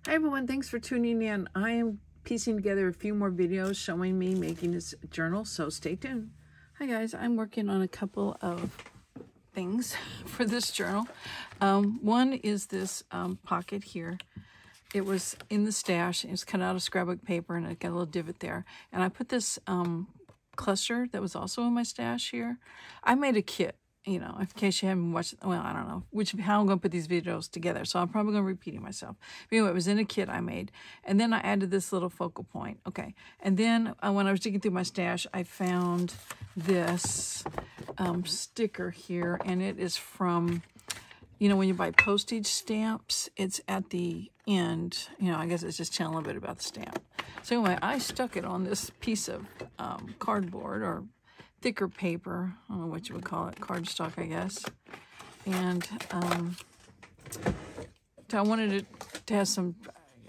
Hi everyone, thanks for tuning in. I am piecing together a few more videos showing me making this journal, so stay tuned. Hi guys, I'm working on a couple of things for this journal. One is this pocket here. It was in the stash. It was cut out of scrapbook paper and it got a little divot there. And I put this cluster that was also in my stash here. I made a kit, you know, in case you haven't watched, well, I don't know how I'm going to put these videos together. So I'm probably going to repeat myself. But anyway, it was in a kit I made. And then I added this little focal point. Okay. And then when I was digging through my stash, I found this sticker here. And it is from, you know, when you buy postage stamps, it's at the end. You know, I guess it's just telling a little bit about the stamp. So anyway, I stuck it on this piece of cardboard or thicker paper. I don't know what you would call it, cardstock, I guess. And so I wanted it to have some,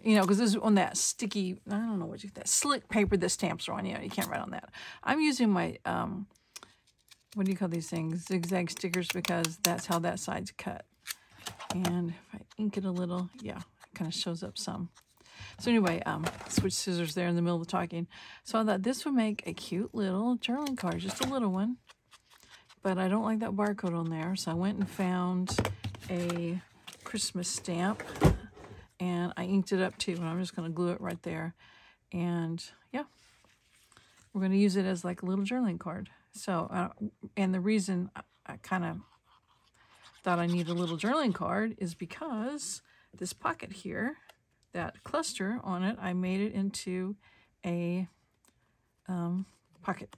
you know, because this is on that sticky, I don't know what that slick paper that stamps are on. You know, you can't write on that. I'm using my, what do you call these things? Zigzag stickers, because that's how that side's cut. And if I ink it a little, yeah, it kind of shows up some. So anyway, switch scissors there in the middle of the talking. So I thought this would make a cute little journaling card, just a little one. But I don't like that barcode on there, so I went and found a Christmas stamp, and I inked it up too, and I'm just going to glue it right there. And yeah, we're going to use it as like a little journaling card. So, and the reason I kind of thought I need a little journaling card is because this pocket here, that cluster on it, I made it into a pocket.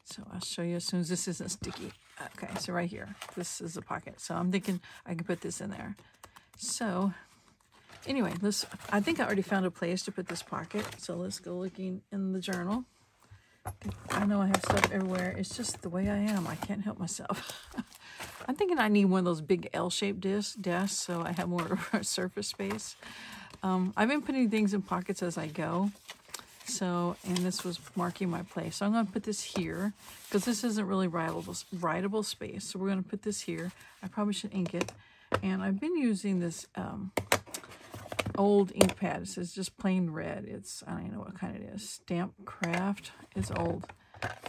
So I'll show you as soon as this isn't sticky. Okay, so right here, this is a pocket. So I'm thinking I can put this in there. So anyway, I think I already found a place to put this pocket. So let's go looking in the journal. I know I have stuff everywhere. It's just the way I am. I can't help myself. I'm thinking I need one of those big L-shaped desks so I have more surface space. I've been putting things in pockets as I go. So, and this was marking my place. So I'm going to put this here because this isn't really writable space. So we're going to put this here. I probably should ink it. And I've been using this old ink pad. It says just plain red. It's, I don't even know what kind it is. Stamp Craft. It's old,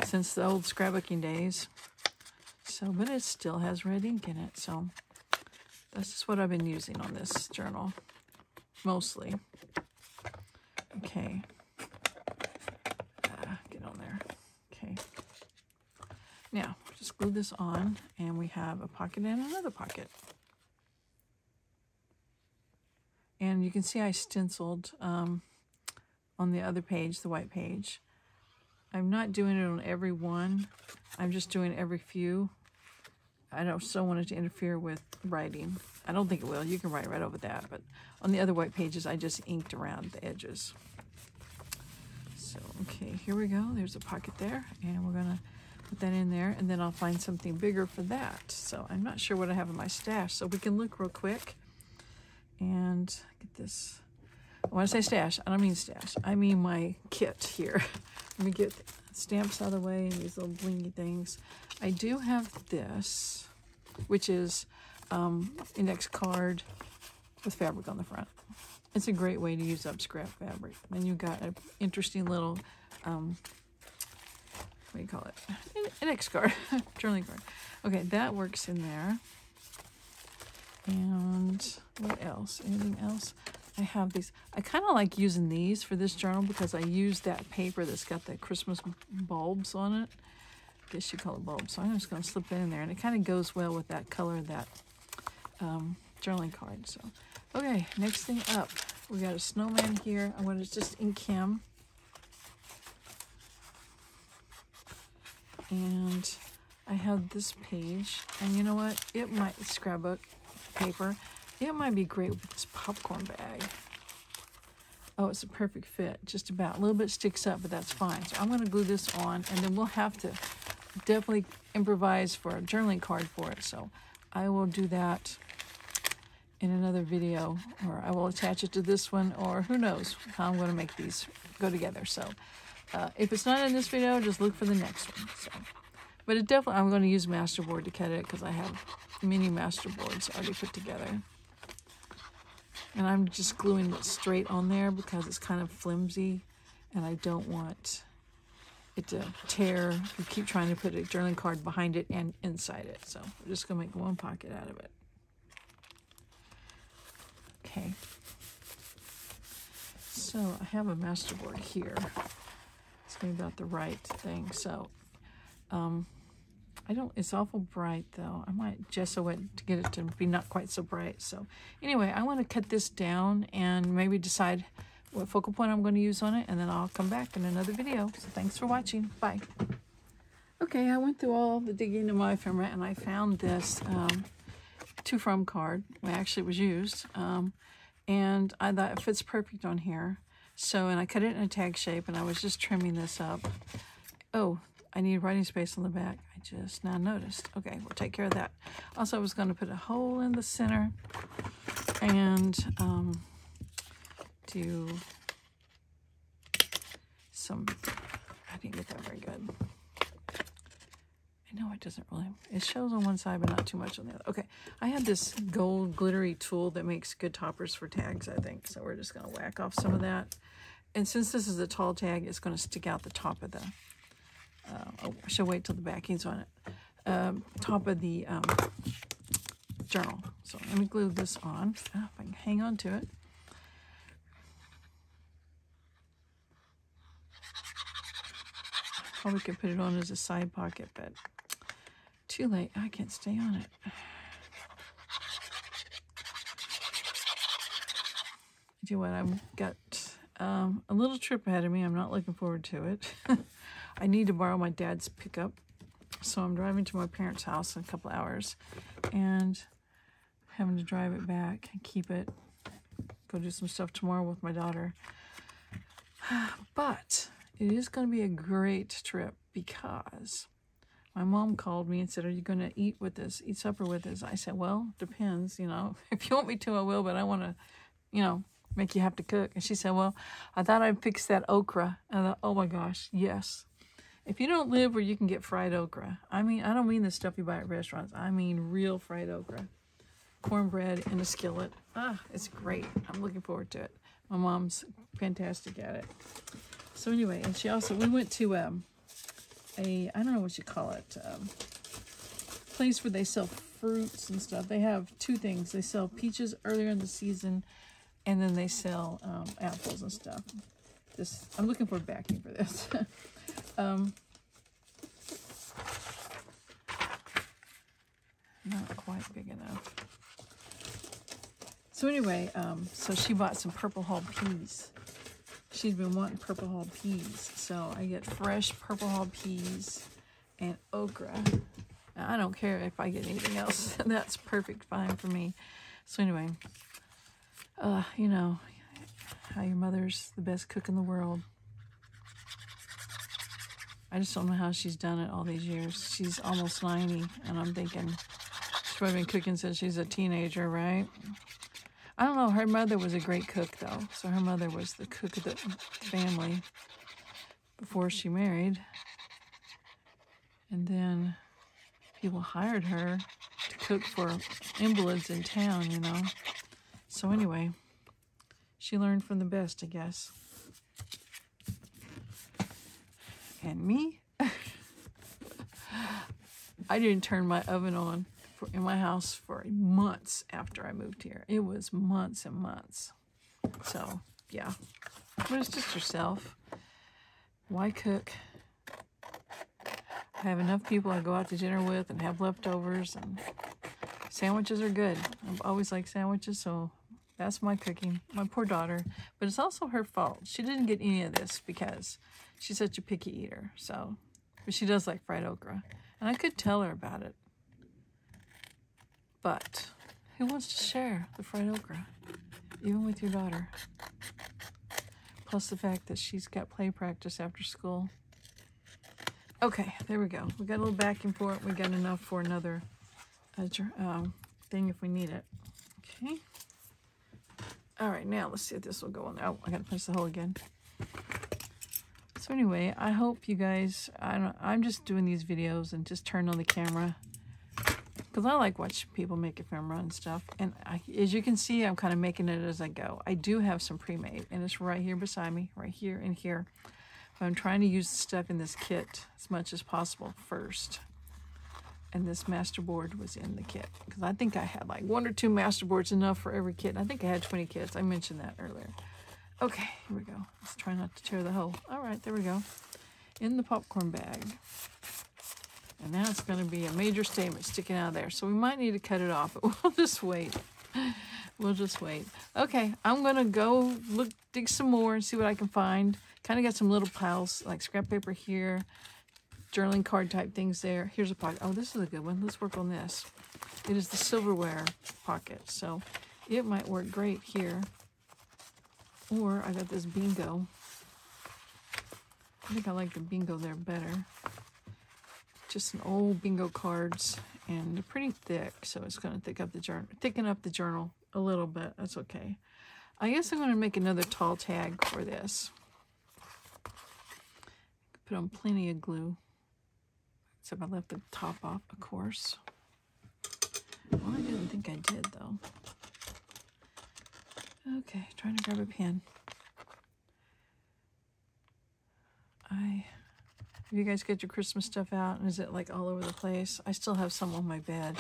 since the old scrapbooking days. So, but it still has red ink in it. So that's just what I've been using on this journal, mostly. Okay. Get on there. Okay. Now, just glue this on, and we have a pocket and another pocket. And you can see I stenciled on the other page, the white page. I'm not doing it on every one. I'm just doing every few. I don't so want it to interfere with writing. I don't think it will. You can write right over that. But on the other white pages, I just inked around the edges. So, okay, here we go. There's a pocket there. And we're going to put that in there. And then I'll find something bigger for that. So I'm not sure what I have in my stash. So we can look real quick. And get this. When I say stash, I don't mean stash. I mean my kit here. Let me get stamps out of the way and these little blingy things. I do have this, which is index card with fabric on the front. It's a great way to use up scrap fabric. And you've got an interesting little, what do you call it? Index card, journaling card. Okay, that works in there. And what else? Anything else? I have these. I kind of like using these for this journal because I use that paper that's got the Christmas bulbs on it. I guess you call it bulbs. So I'm just going to slip that in there. And it kind of goes well with that color of that journaling card. So, okay, next thing up. We got a snowman here. I want to just ink him. And I have this page. And you know what? It might, scrapbook paper. It might be great with this popcorn bag. Oh, it's a perfect fit, just about. A little bit sticks up, but that's fine. So I'm going to glue this on, and then we'll have to definitely improvise for a journaling card for it. So I will do that in another video, or I will attach it to this one, or who knows how I'm going to make these go together. So if it's not in this video, just look for the next one. So, but it definitely, I'm going to use Masterboard to cut it because I have mini Masterboards already put together. And I'm just gluing it straight on there because it's kind of flimsy and I don't want it to tear if you keep trying to put a journaling card behind it and inside it. So we're just gonna make one pocket out of it. Okay. So I have a masterboard here. It's gonna be about the right thing. So it's awful bright though. I might gesso it to get it to be not quite so bright. So anyway, I want to cut this down and maybe decide what focal point I'm going to use on it, and then I'll come back in another video. So thanks for watching. Bye. Okay, I went through all the digging in my ephemera and I found this to from card. Well, actually it was used. And I thought it fits perfect on here. So, and I cut it in a tag shape and I was just trimming this up. Oh, I need writing space on the back. I just now noticed. Okay, we'll take care of that. Also, I was going to put a hole in the center and do some, I didn't get that very good. I know it doesn't really, it shows on one side, but not too much on the other. Okay, I have this gold glittery tool that makes good toppers for tags, I think. So we're just going to whack off some of that. And since this is a tall tag, it's going to stick out the top of the, I should wait till the backing's on it. Top of the journal. So let me glue this on. If I can hang on to it. Probably could put it on as a side pocket, but too late. I can't stay on it. Do what? I've got a little trip ahead of me. I'm not looking forward to it. I need to borrow my dad's pickup, so I'm driving to my parents' house in a couple hours, and having to drive it back and keep it. Go do some stuff tomorrow with my daughter. But it is going to be a great trip because my mom called me and said, "Are you going to eat with us? Eat supper with us?" I said, "Well, depends. You know, if you want me to, I will. But I want to, you know, make you have to cook." And she said, "Well, I thought I'd fix that okra." And I thought, oh my gosh, yes. If you don't live where you can get fried okra, I mean, I don't mean the stuff you buy at restaurants. I mean real fried okra. Cornbread in a skillet. Ah, it's great. I'm looking forward to it. My mom's fantastic at it. So anyway, and she also, we went to I don't know what you call it, place where they sell fruits and stuff. They have two things. They sell peaches earlier in the season, and then they sell apples and stuff. I'm looking for backing for this. Not quite big enough. So anyway, so she bought some Purple Hull peas. She's been wanting Purple Hull peas. So I get fresh Purple Hull peas and okra. Now, I don't care if I get anything else. That's perfect fine for me. So anyway, you know, how your mother's the best cook in the world. I just don't know how she's done it all these years. She's almost 90, and I'm thinking she's probably been cooking since she's a teenager, right? I don't know. Her mother was a great cook, though. So her mother was the cook of the family before she married. And then people hired her to cook for invalids in town, you know. So anyway, she learned from the best, I guess. And me, I didn't turn my oven on in my house for months after I moved here. It was months and months. So, yeah. But it's just yourself. Why cook? I have enough people I go out to dinner with and have leftovers, and sandwiches are good. I've always liked sandwiches, so that's my cooking. My poor daughter. But it's also her fault. She didn't get any of this because she's such a picky eater. So, but she does like fried okra. And I could tell her about it. But who wants to share the fried okra? Even with your daughter. Plus the fact that she's got play practice after school. Okay, there we go. We got a little backing for it. We got enough for another thing if we need it. Okay. All right, now let's see if this will go on there. Oh, I got to punch the hole again. So anyway, I hope you guys, I'm just doing these videos and just turn on the camera because I like watching people make ephemera and stuff. And as you can see, I'm kind of making it as I go. I do have some pre-made, and it's right here beside me, right here and here. But I'm trying to use the stuff in this kit as much as possible first. And this masterboard was in the kit, because I think I had like 1 or 2 masterboards enough for every kit. I think I had 20 kits. I mentioned that earlier. Okay, here we go. Let's try not to tear the hole. All right, there we go. In the popcorn bag. And now it's going to be a major statement sticking out of there. So we might need to cut it off, but we'll just wait. We'll just wait. Okay, I'm going to go dig some more and see what I can find. Kind of got some little piles, like scrap paper here, journaling card type things there. Here's a pocket. Oh, this is a good one. Let's work on this. It is the silverware pocket, so it might work great here. Or I got this bingo. I think I like the bingo there better. Just some old bingo cards, and they're pretty thick, so it's going to thicken up the journal a little bit. That's okay. I guess I'm going to make another tall tag for this. Put on plenty of glue, except I left the top off, of course. Well, I didn't think I did, though. Okay, trying to grab a pen. Have you guys got your Christmas stuff out? And is it like all over the place? I still have some on my bed,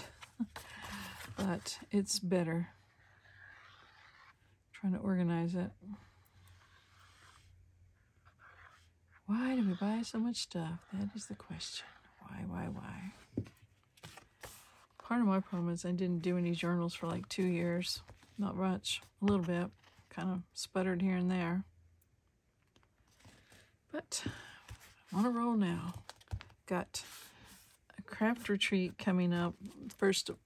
but it's better. Trying to organize it. Why do we buy so much stuff? That is the question. Why? Part of my problem is I didn't do any journals for like 2 years. Not much, a little bit. Kind of sputtered here and there. But I'm on a roll now. Got a craft retreat coming up 1st of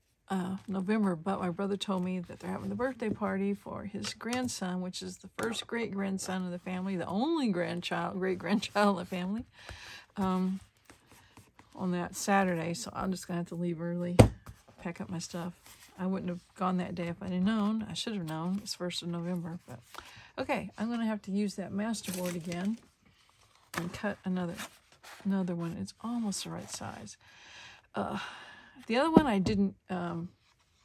November, but my brother told me that they're having the birthday party for his grandson, which is the first great-grandson of the family, the only great-grandchild of the family, on that Saturday. So I'm just going to have to leave early, pack up my stuff. I wouldn't have gone that day if I'd have known. I should have known. It's 1st of November. But okay, I'm going to have to use that masterboard again and cut another one. It's almost the right size. The other one I didn't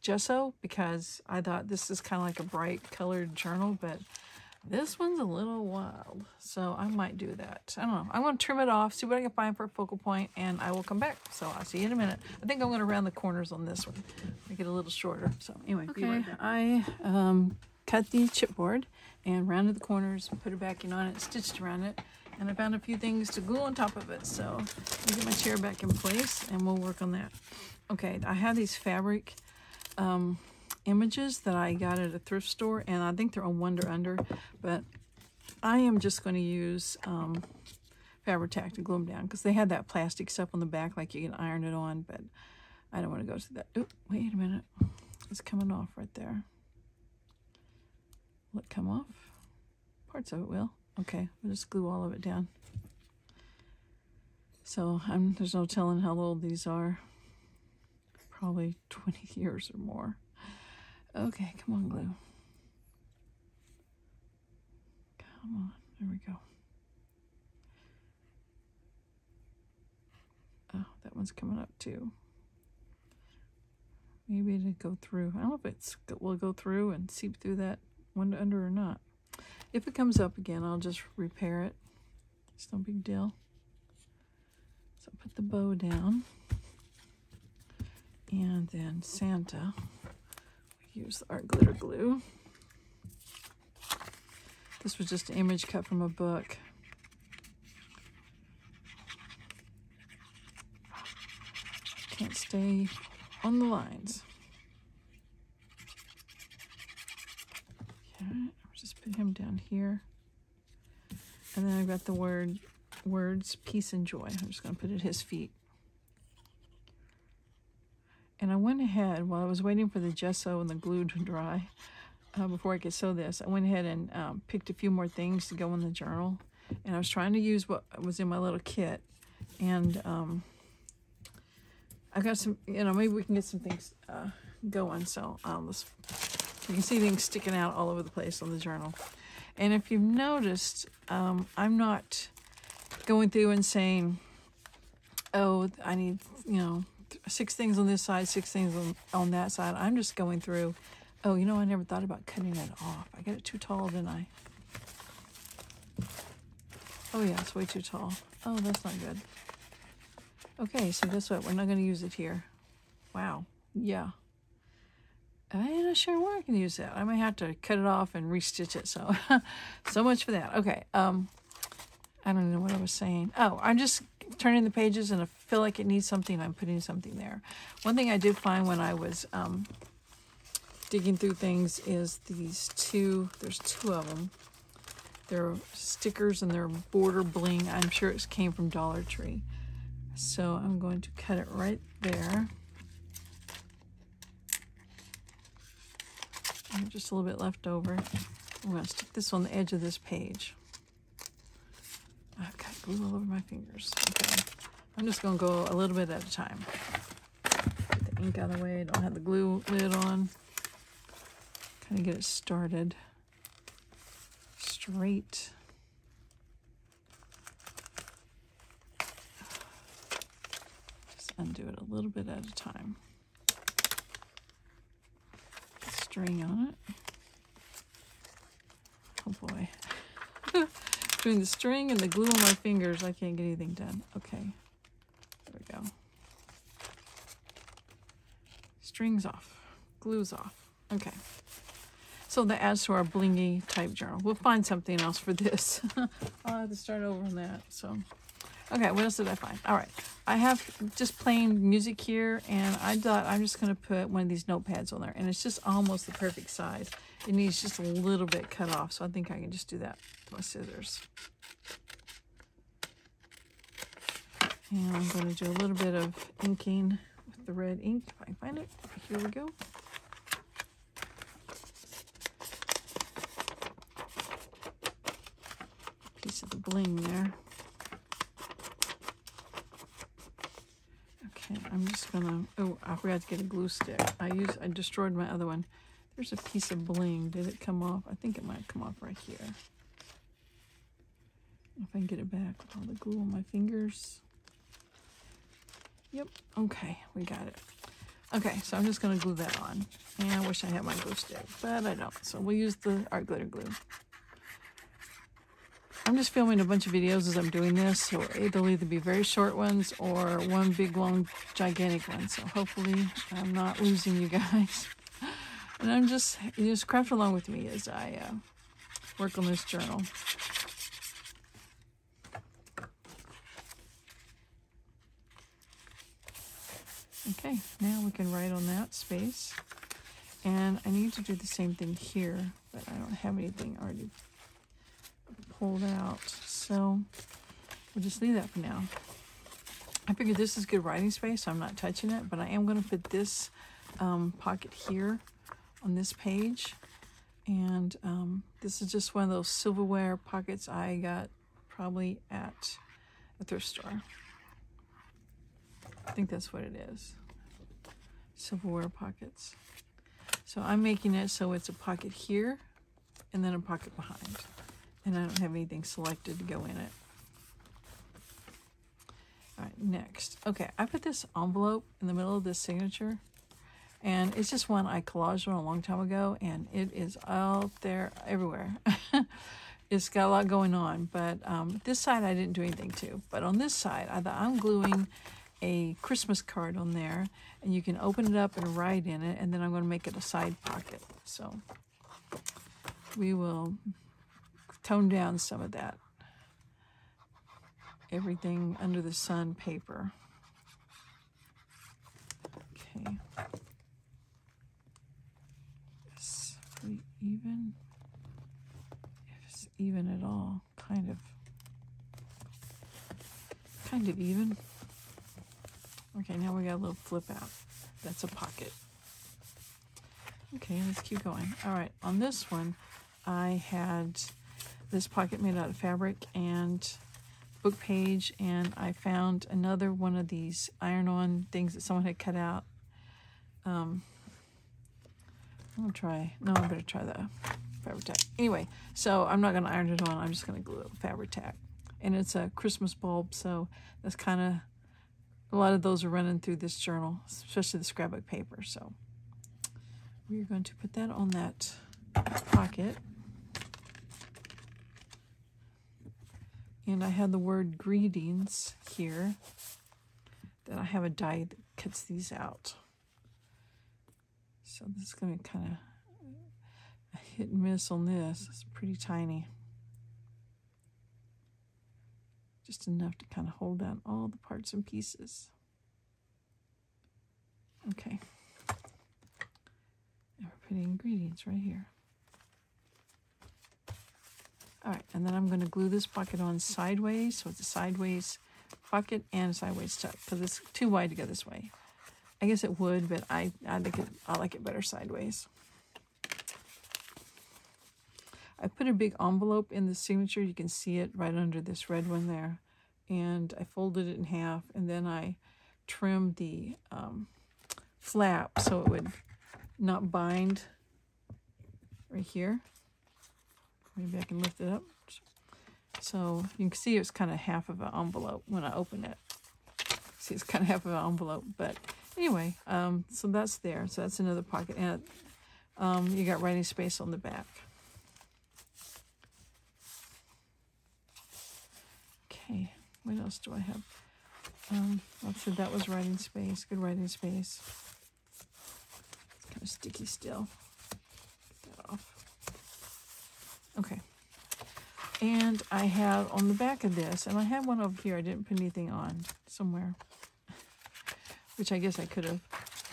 gesso because I thought this is kind of like a bright colored journal, but this one's a little wild, so I might do that. I don't know. I'm going to trim it off, see what I can find for a focal point, and I will come back. So I'll see you in a minute. I think I'm going to round the corners on this one, make it a little shorter. So anyway, okay, be right back. I cut the chipboard and rounded the corners, put a backing on it, stitched around it, and I found a few things to glue on top of it. So let me get my chair back in place, and we'll work on that. Okay, I have these fabric images that I got at a thrift store, and I think they're on Wonder Under, but I am just going to use Fabri-Tac to glue them down, because they had that plastic stuff on the back like you can iron it on, but I don't want to go through that. Oh, wait a minute. It's coming off right there. Will it come off? Parts of it will. Okay, we'll just glue all of it down. So there's no telling how old these are. Probably 20 years or more. Okay, come on, glue. Come on, there we go. Oh, that one's coming up too. Maybe it'll go through. I don't know if will go through and seep through that Wonder Under or not. If it comes up again, I'll just repair it. It's no big deal. So put the bow down. And then Santa, we use our glitter glue. This was just an image cut from a book. Can't stay on the lines. Okay, I'll just put him down here. And then I've got the words, peace and joy. I'm just going to put it at his feet. And I went ahead, while I was waiting for the gesso and the glue to dry, before I could sew this, I went ahead and picked a few more things to go in the journal. And I was trying to use what was in my little kit. And I got some, maybe we can get some things going. So you can see things sticking out all over the place on the journal. And if you've noticed, I'm not going through and saying, oh, I need, 6 things on this side, 6 things on that side. I'm just going through. Oh, you know, I never thought about cutting it off. I got it too tall, didn't I? Oh yeah, it's way too tall. Oh, that's not good. Okay, so guess what? We're not going to use it here. Wow. Yeah. I'm not sure where I can use that. I might have to cut it off and restitch it. So, so much for that. Okay. I don't know what I was saying. Oh, I'm just turning the pages, and I feel like it needs something. I'm putting something there. One thing I did find when I was digging through things is these two. There's 2 of them. They're stickers and they're border bling. I'm sure it came from Dollar Tree. So I'm going to cut it right there. Just a little bit left over. I'm going to stick this on the edge of this page. I've got glue all over my fingers. Okay. I'm just going to go a little bit at a time. Get the ink out of the way. Don't have the glue lid on. Kind of get it started straight. Just undo it a little bit at a time. String on it. Oh boy. Between the string and the glue on my fingers, I can't get anything done. Okay. There we go. String's off. Glue's off. Okay. So that adds to our blingy type journal. We'll find something else for this. I'll have to start over on that. So, okay, what else did I find? All right. I have just plain music here, and I thought I'm just going to put one of these notepads on there, and it's just almost the perfect size. It needs just a little bit cut off, so I think I can just do that with my scissors. And I'm going to do a little bit of inking with the red ink, if I can find it. Here we go. Piece of the bling there. Okay, I'm just gonna, oh, I forgot to get a glue stick. I destroyed my other one. There's a piece of bling. Did it come off? I think it might come off right here. If I can get it back with all the glue on my fingers. Yep, okay, we got it. Okay, so I'm just gonna glue that on. And I wish I had my glue stick, but I don't. So we'll use the art glitter glue. I'm just filming a bunch of videos as I'm doing this, so they'll either be very short ones or one big, long, gigantic one. So hopefully I'm not losing you guys. And I'm just craft along with me as I work on this journal. Okay, now we can write on that space. And I need to do the same thing here, but I don't have anything already pulled out, so we'll just leave that for now. I figured this is good writing space, so I'm not touching it, but I am going to put this pocket here on this page, and this is just one of those silverware pockets I got probably at a thrift store. I think that's what it is. Silverware pockets. So I'm making it so it's a pocket here and then a pocket behind. And I don't have anything selected to go in it. All right, next. Okay, I put this envelope in the middle of this signature. And it's just one I collaged on a long time ago. And it is out there everywhere. It's got a lot going on. But this side I didn't do anything to. But on this side, I thought I'm gluing a Christmas card on there. And you can open it up and write in it. And then I'm going to make it a side pocket. So we will tone down some of that everything under the sun paper. Okay. It's pretty even. If it's even at all, kind of even. Okay, now we got a little flip out. That's a pocket. Okay, let's keep going. All right, on this one, I had this pocket made out of fabric and book page, and I found another one of these iron-on things that someone had cut out. I'm gonna try, no, I better try the Fabri-Tac. Anyway, so I'm not gonna iron it on, I'm just gonna glue it with Fabri-Tac. And it's a Christmas bulb, so that's kind of a lot of those are running through this journal, especially the scrapbook paper. So we're going to put that on that pocket. And I have the word greetings here. Then I have a die that cuts these out. So this is going to kind of a hit and miss on this. It's pretty tiny. Just enough to kind of hold down all the parts and pieces. Okay. And we're putting ingredients right here. All right, and then I'm going to glue this pocket on sideways, so it's a sideways pocket and a sideways tuck, because it's too wide to go this way. I guess it would, but I like it better sideways. I put a big envelope in the signature. You can see it right under this red one there. And I folded it in half, and then I trimmed the flap so it would not bind right here. Maybe I can lift it up. So you can see it's kind of half of an envelope when I open it. See, it's kind of half of an envelope. But anyway, so that's there. So that's another pocket. And you got writing space on the back. Okay, what else do I have? I said that was writing space. Good writing space. It's kind of sticky still. Get that off. Okay. And I have on the back of this, and I have one over here. I didn't put anything on somewhere, which I guess I could have.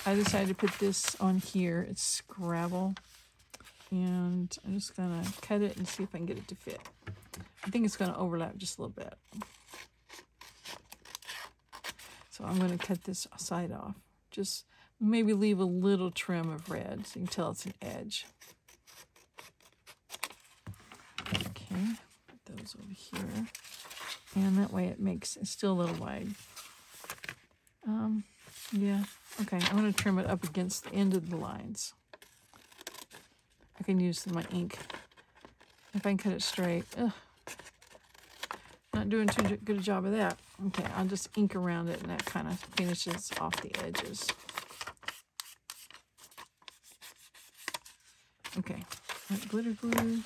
I decided to put this on here. It's Scrabble. And I'm just going to cut it and see if I can get it to fit. I think it's going to overlap just a little bit. So I'm going to cut this side off. Just maybe leave a little trim of red so you can tell it's an edge. Okay, put those over here. And that way it makes it still a little wide. Yeah, okay, I'm going to trim it up against the end of the lines. I can use my ink. If I can cut it straight. Ugh. Not doing too good a job of that. Okay, I'll just ink around it and that kind of finishes off the edges. Okay, that glitter glue.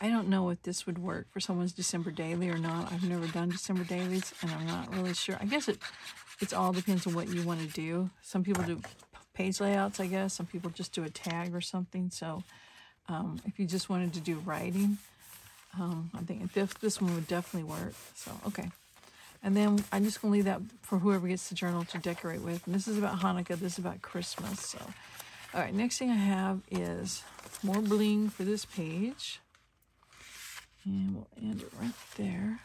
I don't know if this would work for someone's December daily or not. I've never done December dailies, and I'm not really sure. I guess it all depends on what you want to do. Some people do page layouts, I guess. Some people just do a tag or something. So if you just wanted to do writing, I think this one would definitely work. So, okay. And then I'm just going to leave that for whoever gets the journal to decorate with. And this is about Hanukkah. This is about Christmas. So, all right, next thing I have is more bling for this page. And we'll end it right there.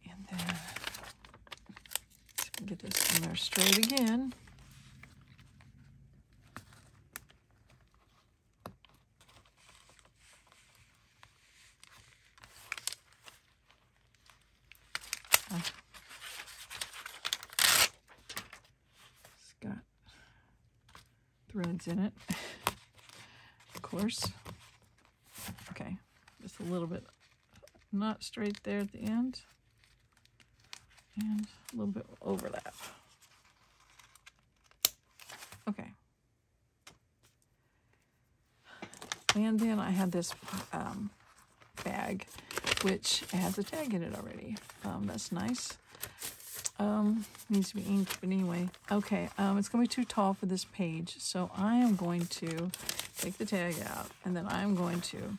And then let's get this in there straight again. Threads in it, of course. Okay, just a little bit not straight there at the end, and a little bit overlap. Okay, and then I have this bag, which has a tag in it already. That's nice. Needs to be inked, but anyway. Okay, it's going to be too tall for this page, so I am going to take the tag out, and then I'm going to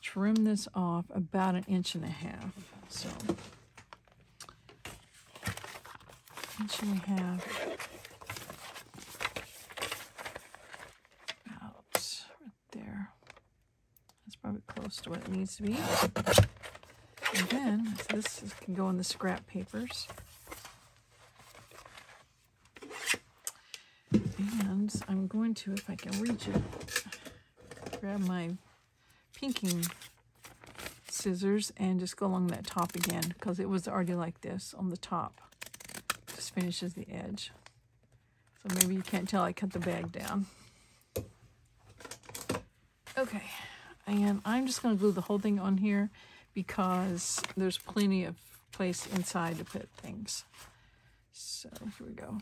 trim this off about 1.5 inches. So, 1.5 inches. About right there. That's probably close to what it needs to be. And then, so this can go in the scrap papers. And I'm going to, if I can reach it, grab my pinking scissors and just go along that top again, because it was already like this on the top. Just finishes the edge. So maybe you can't tell I cut the bag down. Okay, and I'm just going to glue the whole thing on here because there's plenty of place inside to put things. So here we go.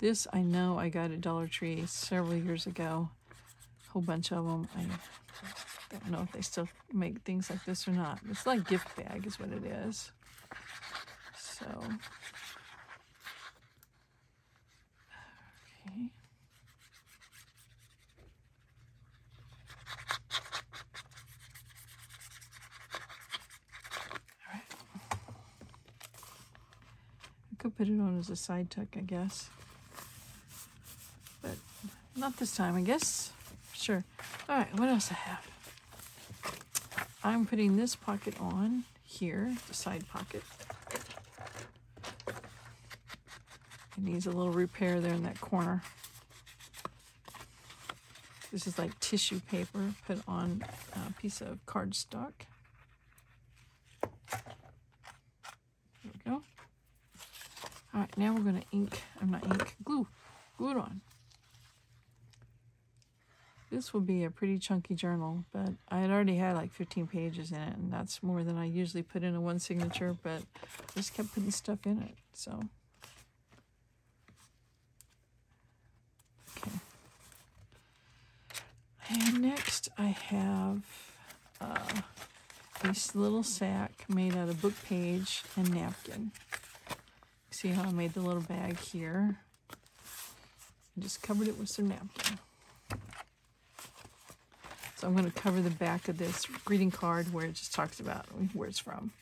This I know I got at Dollar Tree several years ago. A whole bunch of them. I don't know if they still make things like this or not. It's like gift bag is what it is. So, okay. Could put it on as a side tuck, I guess, but not this time, I guess. Sure. All right, what else I have? I'm putting this pocket on here, the side pocket. It needs a little repair there in that corner. This is like tissue paper put on a piece of cardstock. There we go. All right, now we're going to glue it on. This will be a pretty chunky journal, but I had already had like 15 pages in it, and that's more than I usually put in a one signature, but I just kept putting stuff in it, so. Okay. And next I have this little sack made out of book page and napkin. See how I made the little bag here? I just covered it with some napkin. So I'm going to cover the back of this greeting card where it just talks about where it's from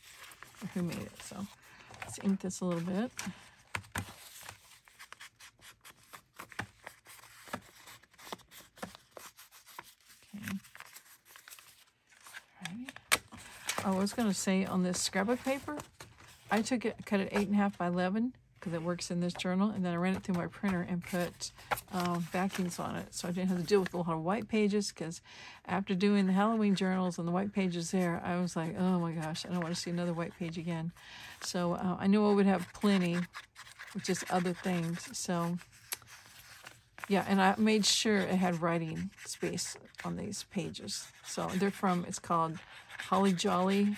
or who made it. So let's ink this a little bit. Okay. Alrighty. I was going to say on this scrapbook paper, I cut it 8.5 by 11 because it works in this journal, and then I ran it through my printer and put backings on it, so I didn't have to deal with a lot of white pages, because after doing the Halloween journals and the white pages there, I was like, oh my gosh, I don't want to see another white page again. So I knew I would have plenty with just other things. So yeah, and I made sure it had writing space on these pages. So it's called Holly Jolly.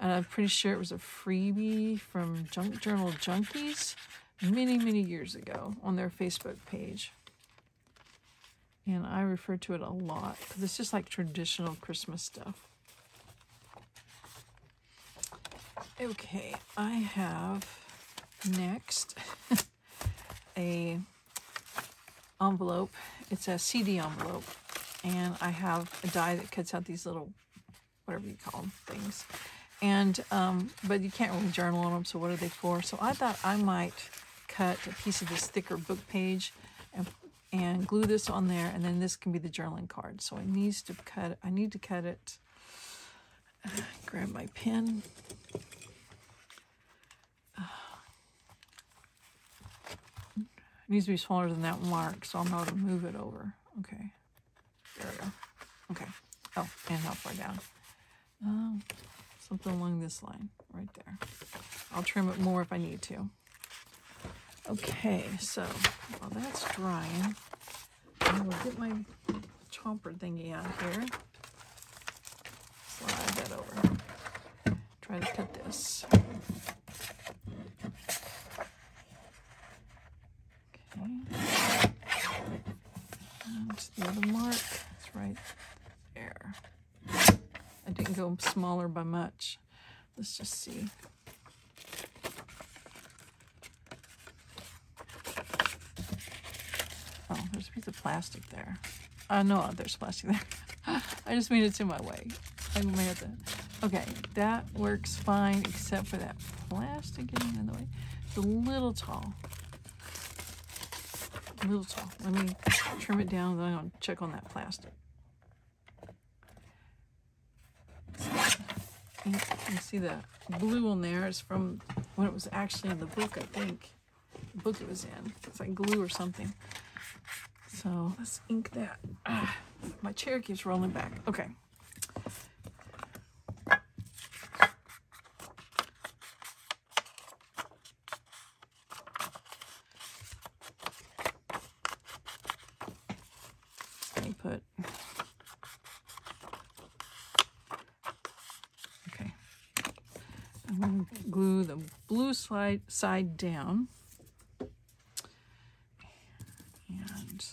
And I'm pretty sure it was a freebie from Junk Journal Junkies many, many years ago on their Facebook page. And I refer to it a lot because it's just like traditional Christmas stuff. Okay, I have next a envelope. It's a CD envelope. And I have a die that cuts out these little, whatever you call them, things. And, but you can't really journal on them, so what are they for? So I thought I might cut a piece of this thicker book page and glue this on there, and then this can be the journaling card. So I need to cut it. Grab my pen. It needs to be smaller than that mark, so I'll know how to move it over. Okay, there we go. Okay, oh, and how far down? Something along this line, right there. I'll trim it more if I need to. Okay, so while that's drying, I will get my chomper thingy out here. Slide that over. Try to cut this. Okay. And the other mark, it's right there. I didn't go smaller by much. Let's just see. Oh, there's a piece of plastic there. No, there's plastic there. I just mean it's in my way. I may have to. Okay, that works fine except for that plastic getting in the way. It's a little tall. A little tall. Let me trim it down, then I'll check on that plastic. You can see the blue on there is from when it was actually in the book, I think. The book it was in. It's like glue or something. So let's ink that. My chair keeps rolling back. Okay. Let me put, okay. I'm going to glue the blue side down. And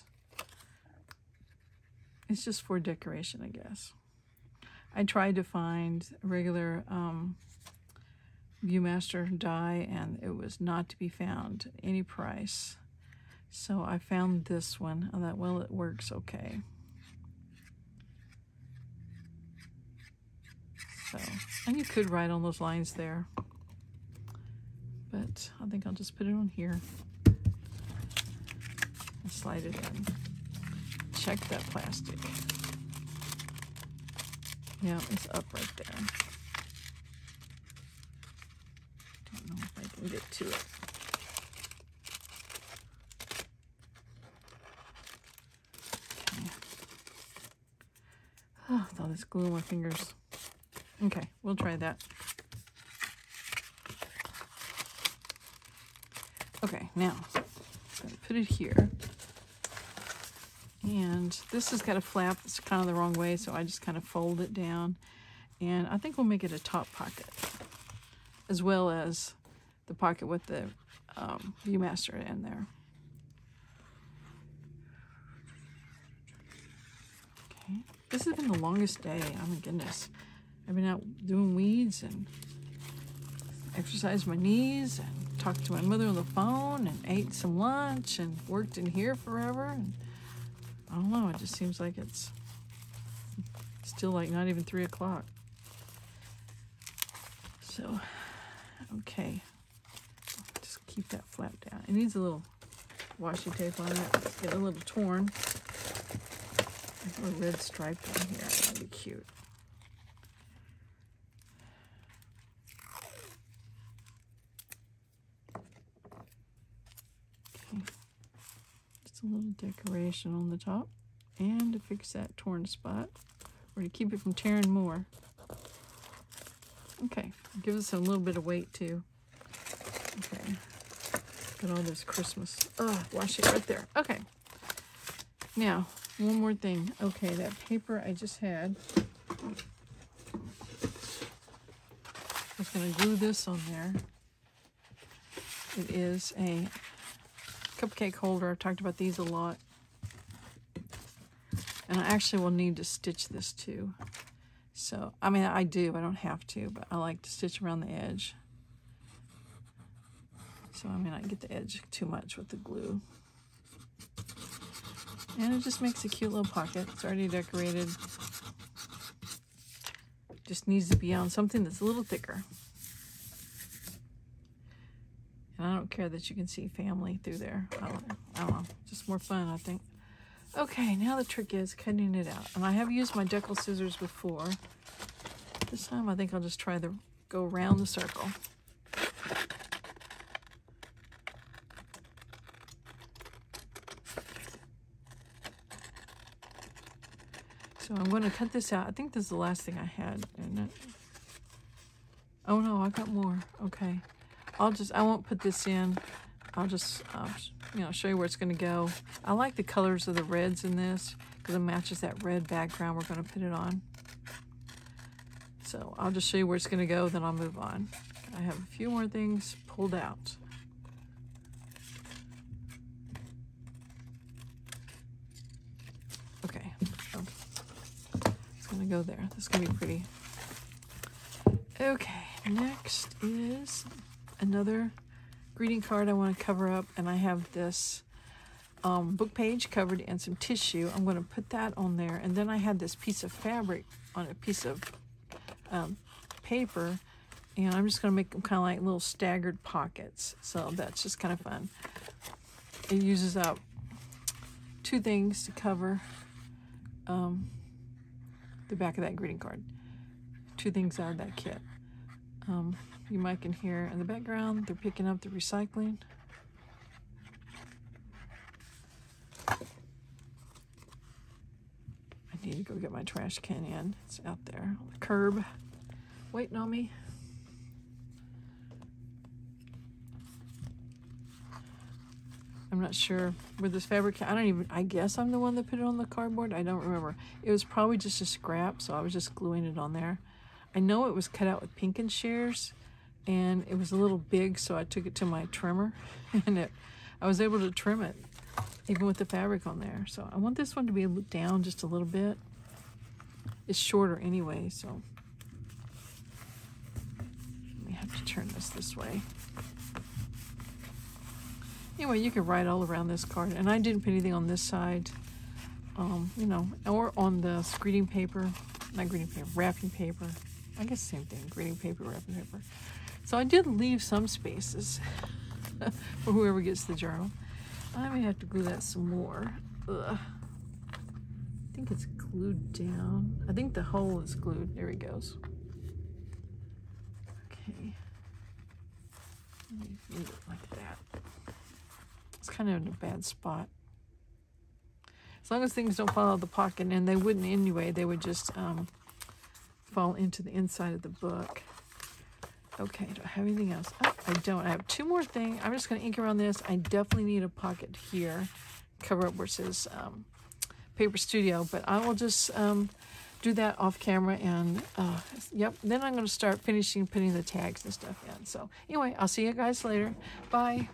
it's just for decoration, I guess. I tried to find a regular Viewmaster die, and it was not to be found at any price. So I found this one. I thought, well, it works okay. So, and you could write on those lines there, but I think I'll just put it on here and slide it in. Check that plastic. Yeah, it's up right there. Don't know if I can get to it. Okay. Oh, with all this glue on my fingers. Okay, we'll try that. Okay, now I'm going to put it here. And this has got a flap that's kind of the wrong way, so I just kind of fold it down. And I think we'll make it a top pocket, as well as the pocket with the Viewmaster in there. Okay, this has been the longest day. Oh my goodness. I've been out doing weeds and exercised my knees and talked to my mother on the phone and ate some lunch and worked in here forever. And I don't know, it just seems like it's still like not even 3 o'clock. So, okay. Just keep that flap down. It needs a little washi tape on it. It's getting a little torn. There's a little red stripe on here. That'd be cute. Okay. Just a little decoration on the top. And to fix that torn spot. Or to keep it from tearing more. Okay, give us a little bit of weight too. Okay, got all this Christmas. Oh, wash it right there. Okay, now one more thing. Okay, that paper I just had. I was going to glue this on there. It is a cupcake holder. I've talked about these a lot. And I actually will need to stitch this too. So, I mean, I do. I don't have to, but I like to stitch around the edge. So, I mean, I get the edge too much with the glue. And it just makes a cute little pocket. It's already decorated. Just needs to be on something that's a little thicker. And I don't care that you can see family through there. I don't know. Just more fun, I think. Okay, now the trick is cutting it out. And I have used my decal scissors before. This time I think I'll just try to go around the circle. So I'm going to cut this out. I think this is the last thing I had, isn't it? Oh no, I got more. Okay. I won't put this in. I'll just, you know, show you where it's going to go. I like the colors of the reds in this because it matches that red background we're going to put it on. So I'll just show you where it's going to go, then I'll move on. I have a few more things pulled out. Okay, so it's going to go there. This is going to be pretty. Okay, next is another greeting card I want to cover up, and I have this book page covered in some tissue. I'm going to put that on there, and then I had this piece of fabric on a piece of paper, and I'm just going to make them kind of like little staggered pockets. So that's just kind of fun. It uses up 2 things to cover the back of that greeting card. 2 things out of that kit. You might can hear in the background, they're picking up the recycling. I need to go get my trash can in. It's out there on the curb, waiting on me. I'm not sure where this fabric, I guess I'm the one that put it on the cardboard. I don't remember. It was probably just a scrap, so I was just gluing it on there. I know it was cut out with Pinkin shears, and it was a little big, so I took it to my trimmer, and I was able to trim it, even with the fabric on there. So I want this one to be down just a little bit. It's shorter anyway, so let me have to turn this way. Anyway, you can write all around this card, and I didn't put anything on this side, you know, or on the greeting paper, not greeting paper, wrapping paper. I guess same thing, greeting paper, wrapping paper. So I did leave some spaces for whoever gets the journal. I may have to glue that some more. Ugh. I think it's glued down. I think the hole is glued. There he goes. Okay. Let me leave it like that. It's kind of in a bad spot. As long as things don't fall out of the pocket, and they wouldn't anyway, they would just fall into the inside of the book. Okay, do I have anything else? Oh, I don't. I have two more things. I'm just going to ink around this. I definitely need a pocket here. Cover up where it says Paper Studio, but I will just do that off camera, and yep, then I'm going to start putting the tags and stuff in. So anyway, I'll see you guys later. Bye.